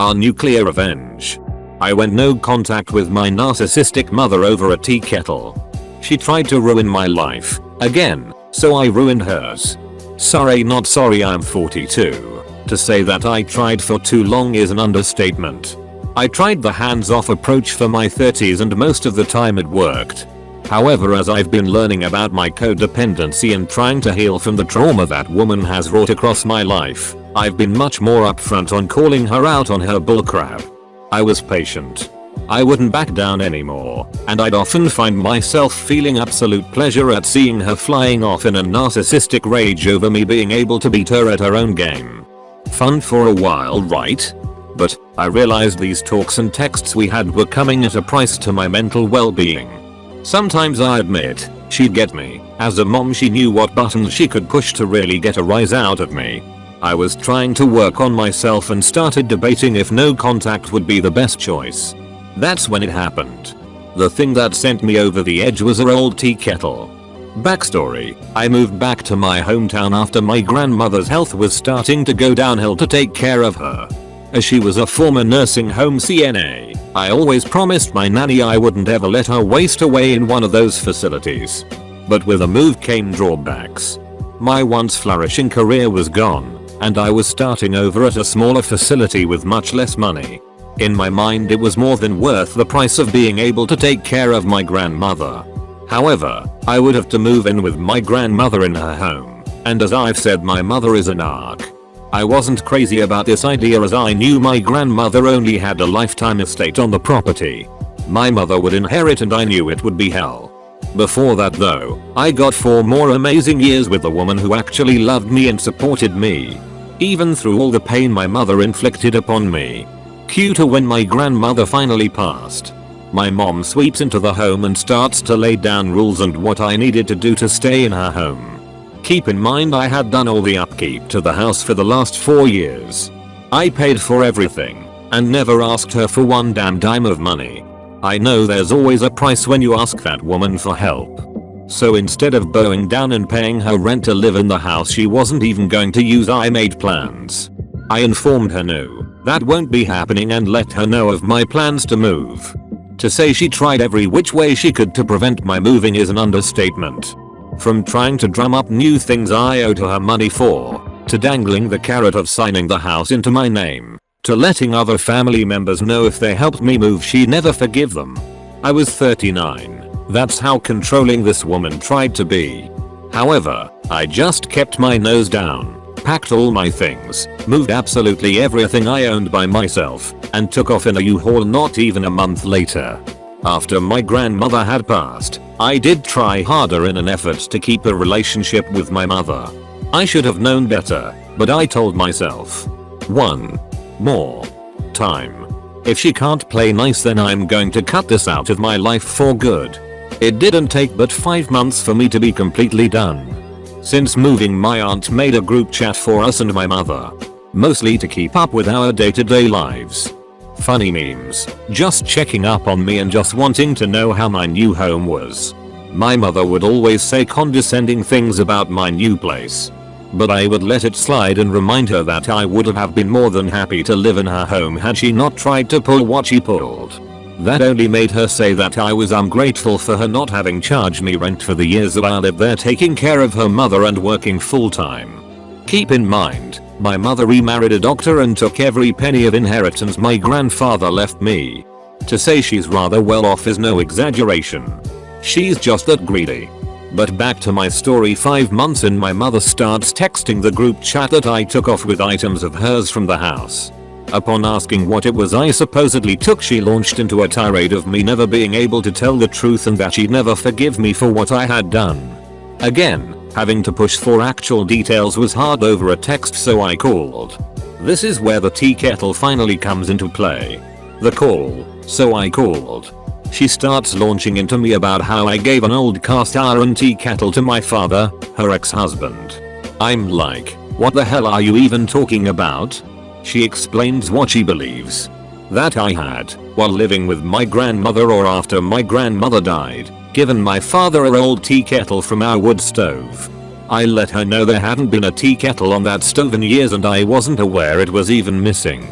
Our nuclear revenge. I went no contact with my narcissistic mother over a tea kettle. She tried to ruin my life, again, so I ruined hers. Sorry not sorry, I'm 42. To say that I tried for too long is an understatement. I tried the hands-off approach for my 30s and most of the time it worked. However, as I've been learning about my codependency and trying to heal from the trauma that woman has wrought across my life, I've been much more upfront on calling her out on her bullcrap. I was patient. I wouldn't back down anymore, and I'd often find myself feeling absolute pleasure at seeing her flying off in a narcissistic rage over me being able to beat her at her own game. Fun for a while, right? But I realized these talks and texts we had were coming at a price to my mental well-being. Sometimes I admit, she'd get me. As a mom, she knew what buttons she could push to really get a rise out of me. I was trying to work on myself and started debating if no contact would be the best choice. That's when it happened. The thing that sent me over the edge was her old tea kettle. Backstory: I moved back to my hometown after my grandmother's health was starting to go downhill to take care of her. As she was a former nursing home CNA, I always promised my nanny I wouldn't ever let her waste away in one of those facilities. But with the move came drawbacks. My once flourishing career was gone, and I was starting over at a smaller facility with much less money. In my mind, it was more than worth the price of being able to take care of my grandmother. However, I would have to move in with my grandmother in her home, and as I've said, my mother is a narc. I wasn't crazy about this idea as I knew my grandmother only had a lifetime estate on the property. My mother would inherit and I knew it would be hell. Before that though, I got 4 more amazing years with a woman who actually loved me and supported me, even through all the pain my mother inflicted upon me. Cue to when my grandmother finally passed. My mom sweeps into the home and starts to lay down rules and what I needed to do to stay in her home. Keep in mind, I had done all the upkeep to the house for the last 4 years. I paid for everything and never asked her for one damn dime of money. I know there's always a price when you ask that woman for help. So instead of bowing down and paying her rent to live in the house she wasn't even going to use, I made plans. I informed her no, that won't be happening, and let her know of my plans to move. To say she tried every which way she could to prevent my moving is an understatement. From trying to drum up new things I owed her money for, to dangling the carrot of signing the house into my name, to letting other family members know if they helped me move she'd never forgive them. I was 39. That's how controlling this woman tried to be. However, I just kept my nose down, packed all my things, moved absolutely everything I owned by myself, and took off in a U-Haul not even a month later. After my grandmother had passed, I did try harder in an effort to keep a relationship with my mother. I should have known better, but I told myself, one more time. If she can't play nice, then I'm going to cut this out of my life for good. It didn't take but 5 months for me to be completely done. Since moving, my aunt made a group chat for us and my mother, mostly to keep up with our day-to-day lives. Funny memes, just checking up on me and just wanting to know how my new home was. My mother would always say condescending things about my new place, but I would let it slide and remind her that I would have been more than happy to live in her home had she not tried to pull what she pulled. That only made her say that I was ungrateful for her not having charged me rent for the years that I lived there taking care of her mother and working full time. Keep in mind, my mother remarried a doctor and took every penny of inheritance my grandfather left me. To say she's rather well off is no exaggeration. She's just that greedy. But back to my story. 5 months in, my mother starts texting the group chat that I took off with items of hers from the house. Upon asking what it was I supposedly took, she launched into a tirade of me never being able to tell the truth and that she'd never forgive me for what I had done. Again, having to push for actual details was hard over a text, so I called. This is where the tea kettle finally comes into play. The call, so I called. She starts launching into me about how I gave an old cast iron tea kettle to my father, her ex-husband. I'm like, what the hell are you even talking about? She explains what she believes that I had, while living with my grandmother or after my grandmother died, given my father an old tea kettle from our wood stove. I let her know there hadn't been a tea kettle on that stove in years and I wasn't aware it was even missing.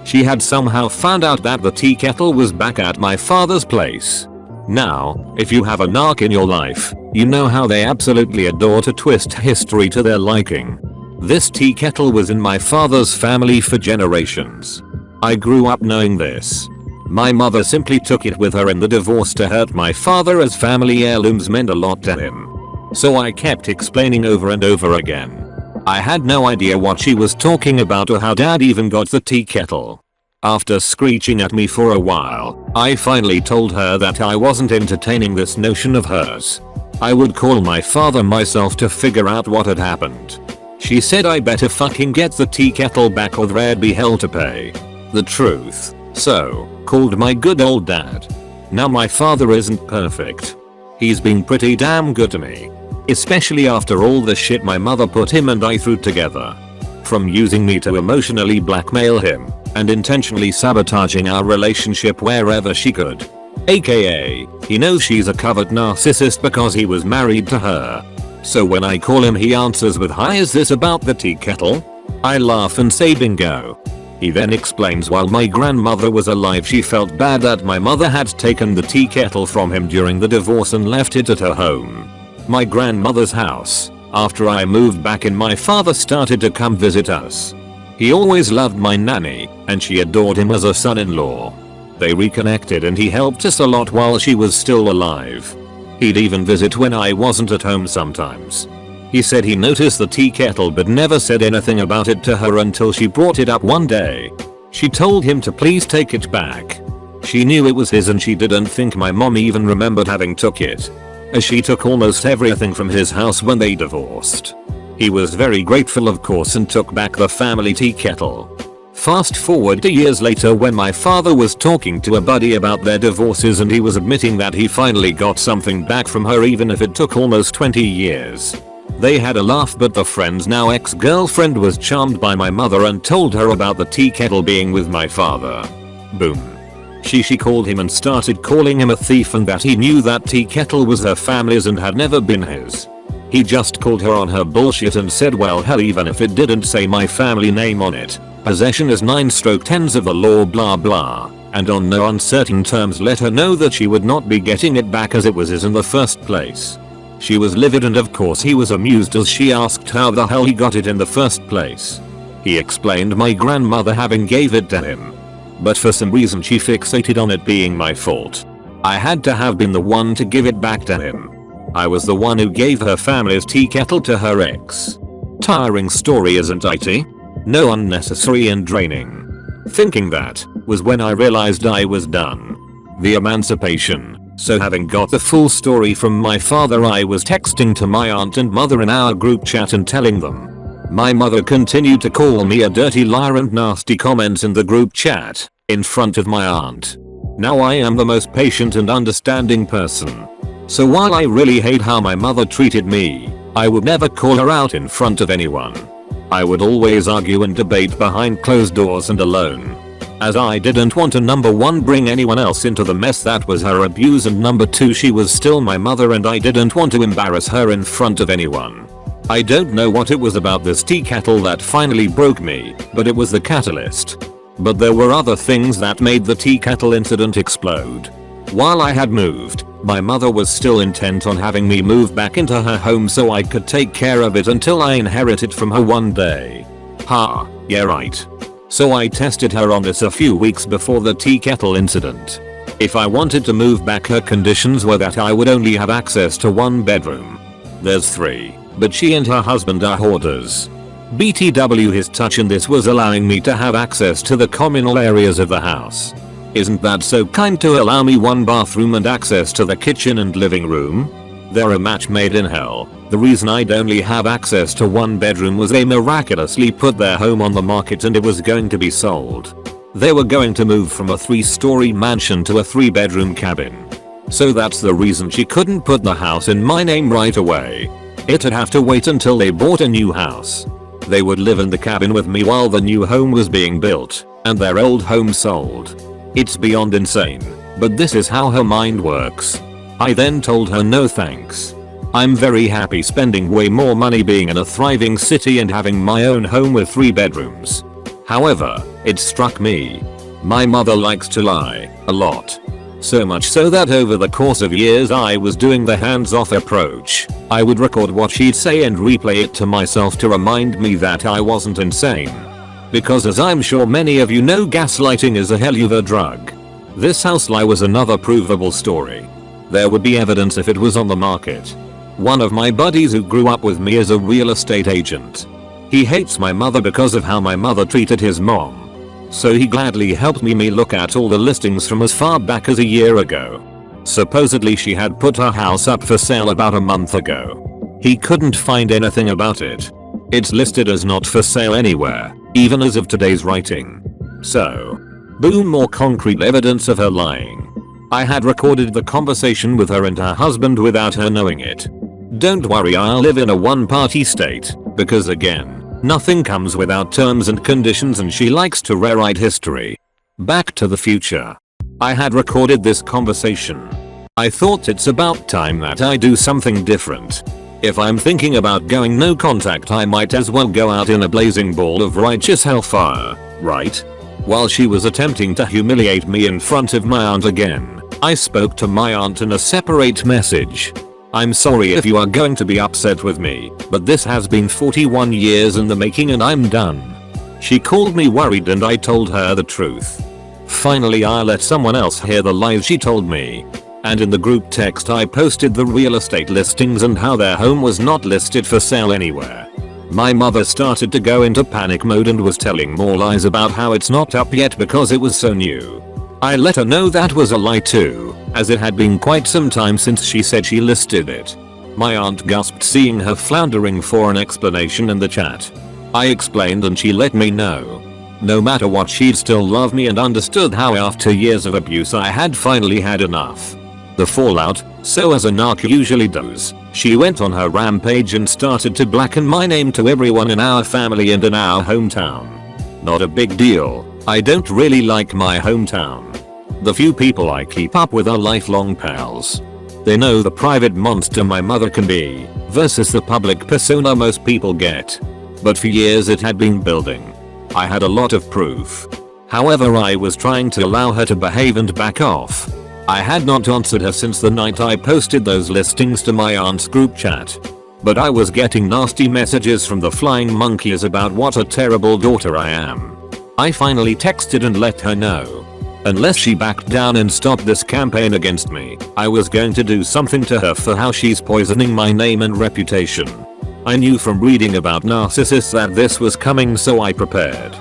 She had somehow found out that the tea kettle was back at my father's place. Now, if you have a narc in your life, you know how they absolutely adore to twist history to their liking. This tea kettle was in my father's family for generations. I grew up knowing this. My mother simply took it with her in the divorce to hurt my father, as family heirlooms meant a lot to him. So I kept explaining over and over again. I had no idea what she was talking about or how dad even got the tea kettle. After screeching at me for a while, I finally told her that I wasn't entertaining this notion of hers. I would call my father myself to figure out what had happened. She said I better fucking get the tea kettle back or there'd be hell to pay. The truth. So, called my good old dad. Now my father isn't perfect. He's been pretty damn good to me. Especially after all the shit my mother put him and I through together. From using me to emotionally blackmail him, and intentionally sabotaging our relationship wherever she could. AKA, he knows she's a covert narcissist because he was married to her. So when I call him he answers with, "Hi, is this about the tea kettle?" I laugh and say bingo. He then explains while my grandmother was alive she felt bad that my mother had taken the tea kettle from him during the divorce and left it at her home. My grandmother's house. After I moved back in, my father started to come visit us. He always loved my nanny, and she adored him as a son-in-law. They reconnected and he helped us a lot while she was still alive. He'd even visit when I wasn't at home sometimes. He said he noticed the tea kettle but never said anything about it to her until she brought it up one day. She told him to please take it back. She knew it was his and she didn't think my mom even remembered having took it, as she took almost everything from his house when they divorced. He was very grateful of course and took back the family tea kettle. Fast forward to years later when my father was talking to a buddy about their divorces and he was admitting that he finally got something back from her even if it took almost 20 years. They had a laugh, but the friend's now ex-girlfriend was charmed by my mother and told her about the tea kettle being with my father. Boom. She called him and started calling him a thief and that he knew that tea kettle was her family's and had never been his. He just called her on her bullshit and said, well hell, even if it didn't say my family name on it, possession is 9/10 of the law blah blah, and on no uncertain terms let her know that she would not be getting it back as it was his in the first place. She was livid and of course he was amused as she asked how the hell he got it in the first place. He explained my grandmother having gave it to him. But for some reason she fixated on it being my fault. I had to have been the one to give it back to him. I was the one who gave her family's tea kettle to her ex. Tiring story, isn't it? No, unnecessary and draining. Thinking that was when I realized I was done. The emancipation. So having got the full story from my father, I was texting to my aunt and mother in our group chat and telling them. My mother continued to call me a dirty liar and nasty comments in the group chat in front of my aunt. Now I am the most patient and understanding person. So while I really hate how my mother treated me, I would never call her out in front of anyone. I would always argue and debate behind closed doors and alone, as I didn't want to number 1 bring anyone else into the mess that was her abuse, and number 2 she was still my mother and I didn't want to embarrass her in front of anyone. I don't know what it was about this tea kettle that finally broke me, but it was the catalyst. But there were other things that made the tea kettle incident explode. While I had moved, my mother was still intent on having me move back into her home so I could take care of it until I inherit it from her one day. Ha, yeah right. So I tested her on this a few weeks before the tea kettle incident. If I wanted to move back, her conditions were that I would only have access to 1 bedroom. There's 3, but she and her husband are hoarders. BTW, his touch in this was allowing me to have access to the communal areas of the house. Isn't that so kind to allow me 1 bathroom and access to the kitchen and living room? They're a match made in hell. The reason I'd only have access to 1 bedroom was they miraculously put their home on the market and it was going to be sold. They were going to move from a 3-story mansion to a 3-bedroom cabin. So that's the reason she couldn't put the house in my name right away. It'd have to wait until they bought a new house. They would live in the cabin with me while the new home was being built, and their old home sold. It's beyond insane, but this is how her mind works. I then told her no thanks. I'm very happy spending way more money being in a thriving city and having my own home with 3 bedrooms. However, It struck me. My mother likes to lie, a lot. So much so that over the course of years I was doing the hands-off approach. I would record what she'd say and replay it to myself to remind me that I wasn't insane. Because as I'm sure many of you know, gaslighting is a hell of a drug. This house lie was another provable story. There would be evidence if it was on the market. One of my buddies who grew up with me is a real estate agent. He hates my mother because of how my mother treated his mom. So he gladly helped me look at all the listings from as far back as a year ago. Supposedly she had put her house up for sale about a month ago. He couldn't find anything about it. It's listed as not for sale anywhere, even as of today's writing. So, boom, more concrete evidence of her lying. I had recorded the conversation with her and her husband without her knowing it. Don't worry, I'll live in a one-party state, because again, nothing comes without terms and conditions and she likes to rewrite history. Back to the Future. I had recorded this conversation. I thought it's about time that I do something different. If I'm thinking about going no contact, I might as well go out in a blazing ball of righteous hellfire, right? While she was attempting to humiliate me in front of my aunt again, I spoke to my aunt in a separate message. I'm sorry if you are going to be upset with me, but this has been 41 years in the making and I'm done. She called me worried and I told her the truth. Finally I let someone else hear the lies she told me. And in the group text I posted the real estate listings and how their home was not listed for sale anywhere. My mother started to go into panic mode and was telling more lies about how it's not up yet because it was so new. I let her know that was a lie too, as it had been quite some time since she said she listed it. My aunt gasped, seeing her floundering for an explanation in the chat. I explained and she let me know. No matter what, she'd still love me and understood how after years of abuse I had finally had enough. The fallout, so as a narc usually does, she went on her rampage and started to blacken my name to everyone in our family and in our hometown. Not a big deal, I don't really like my hometown. The few people I keep up with are lifelong pals. They know the private monster my mother can be, versus the public persona most people get. But for years it had been building. I had a lot of proof. However, I was trying to allow her to behave and back off. I had not answered her since the night I posted those listings to my aunt's group chat. But I was getting nasty messages from the flying monkeys about what a terrible daughter I am. I finally texted and let her know. Unless she backed down and stopped this campaign against me, I was going to do something to her for how she's poisoning my name and reputation. I knew from reading about narcissists that this was coming, so I prepared.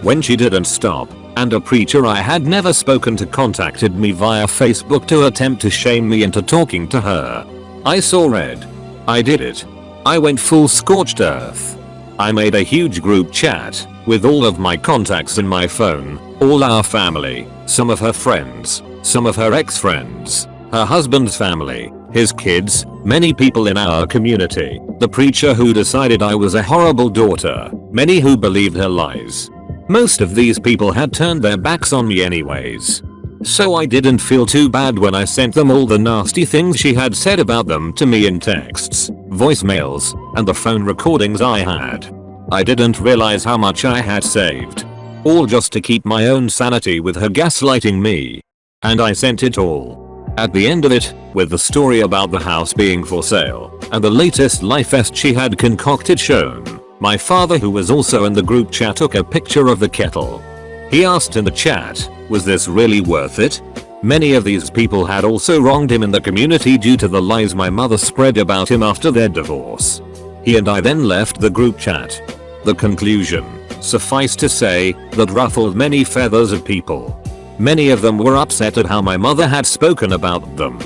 When she didn't stop, and a preacher I had never spoken to contacted me via Facebook to attempt to shame me into talking to her, I saw red. I did it. I went full scorched earth. I made a huge group chat with all of my contacts in my phone, all our family, some of her friends, some of her ex-friends, her husband's family, his kids, many people in our community, the preacher who decided I was a horrible daughter, many who believed her lies. Most of these people had turned their backs on me anyways. So I didn't feel too bad when I sent them all the nasty things she had said about them to me in texts, voicemails, and the phone recordings I had. I didn't realize how much I had saved. All just to keep my own sanity with her gaslighting me. And I sent it all. At the end of it, with the story about the house being for sale, and the latest lie fest she had concocted shown, my father, who was also in the group chat, took a picture of the kettle. He asked in the chat, was this really worth it? Many of these people had also wronged him in the community due to the lies my mother spread about him after their divorce. He and I then left the group chat. The conclusion, suffice to say, that ruffled many feathers of people. Many of them were upset at how my mother had spoken about them.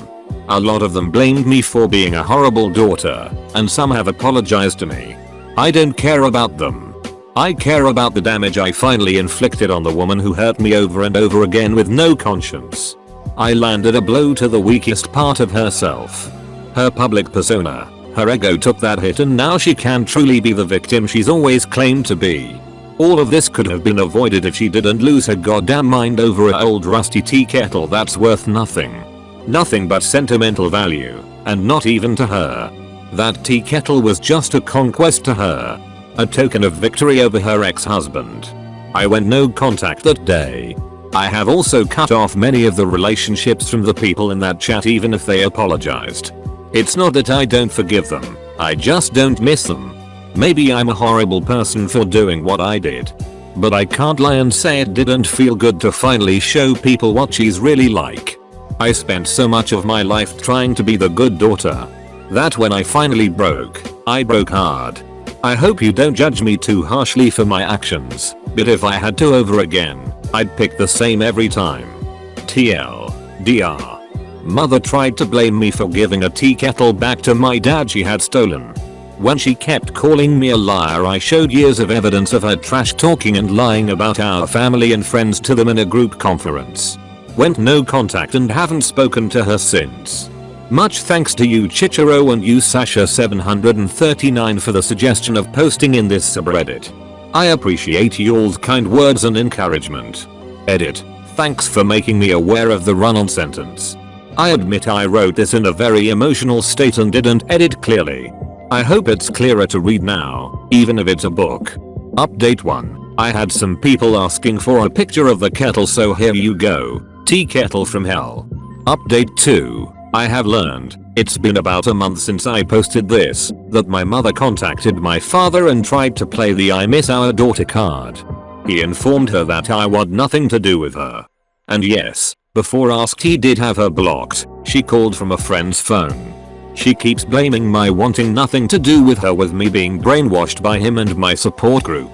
A lot of them blamed me for being a horrible daughter, and some have apologized to me. I don't care about them. I care about the damage I finally inflicted on the woman who hurt me over and over again with no conscience. I landed a blow to the weakest part of herself. Her public persona. Her ego took that hit and now she can truly be the victim she's always claimed to be. All of this could have been avoided if she didn't lose her goddamn mind over an old rusty tea kettle that's worth nothing. Nothing but sentimental value, and not even to her. That tea kettle was just a conquest to her. A token of victory over her ex-husband. I went no contact that day. I have also cut off many of the relationships from the people in that chat even if they apologized. It's not that I don't forgive them, I just don't miss them. Maybe I'm a horrible person for doing what I did. But I can't lie and say it didn't feel good to finally show people what she's really like. I spent so much of my life trying to be the good daughter that when I finally broke, I broke hard. I hope you don't judge me too harshly for my actions, but if I had to over again, I'd pick the same every time. TLDR. Mother tried to blame me for giving a tea kettle back to my dad she had stolen. When she kept calling me a liar, I showed years of evidence of her trash talking and lying about our family and friends to them in a group conference. Went no contact and haven't spoken to her since. Much thanks to you Chichiro and you Sasha739 for the suggestion of posting in this subreddit. I appreciate y'all's kind words and encouragement. Edit. Thanks for making me aware of the run-on sentence. I admit I wrote this in a very emotional state and didn't edit clearly. I hope it's clearer to read now, even if it's a book. Update 1. I had some people asking for a picture of the kettle, so here you go. Tea kettle from hell. Update 2. I have learned, it's been about a month since I posted this, that my mother contacted my father and tried to play the I miss our daughter card. He informed her that I want nothing to do with her. And yes, before asked he did have her blocked. She called from a friend's phone. She keeps blaming my wanting nothing to do with her with me being brainwashed by him and my support group.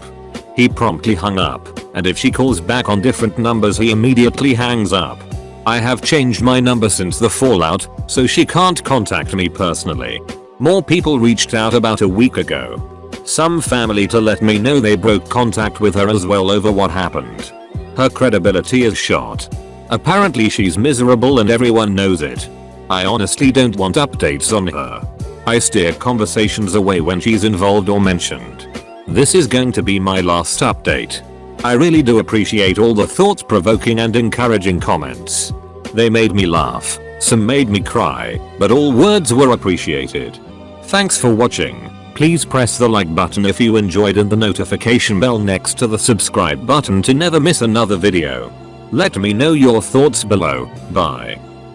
He promptly hung up, and if she calls back on different numbers he immediately hangs up. I have changed my number since the fallout, so she can't contact me personally. More people reached out about a week ago. Some family to let me know they broke contact with her as well over what happened. Her credibility is shot. Apparently she's miserable and everyone knows it. I honestly don't want updates on her. I steer conversations away when she's involved or mentioned. This is going to be my last update. I really do appreciate all the thought-provoking and encouraging comments. They made me laugh, some made me cry, but all words were appreciated. Thanks for watching. Please press the like button if you enjoyed and the notification bell next to the subscribe button to never miss another video. Let me know your thoughts below. Bye.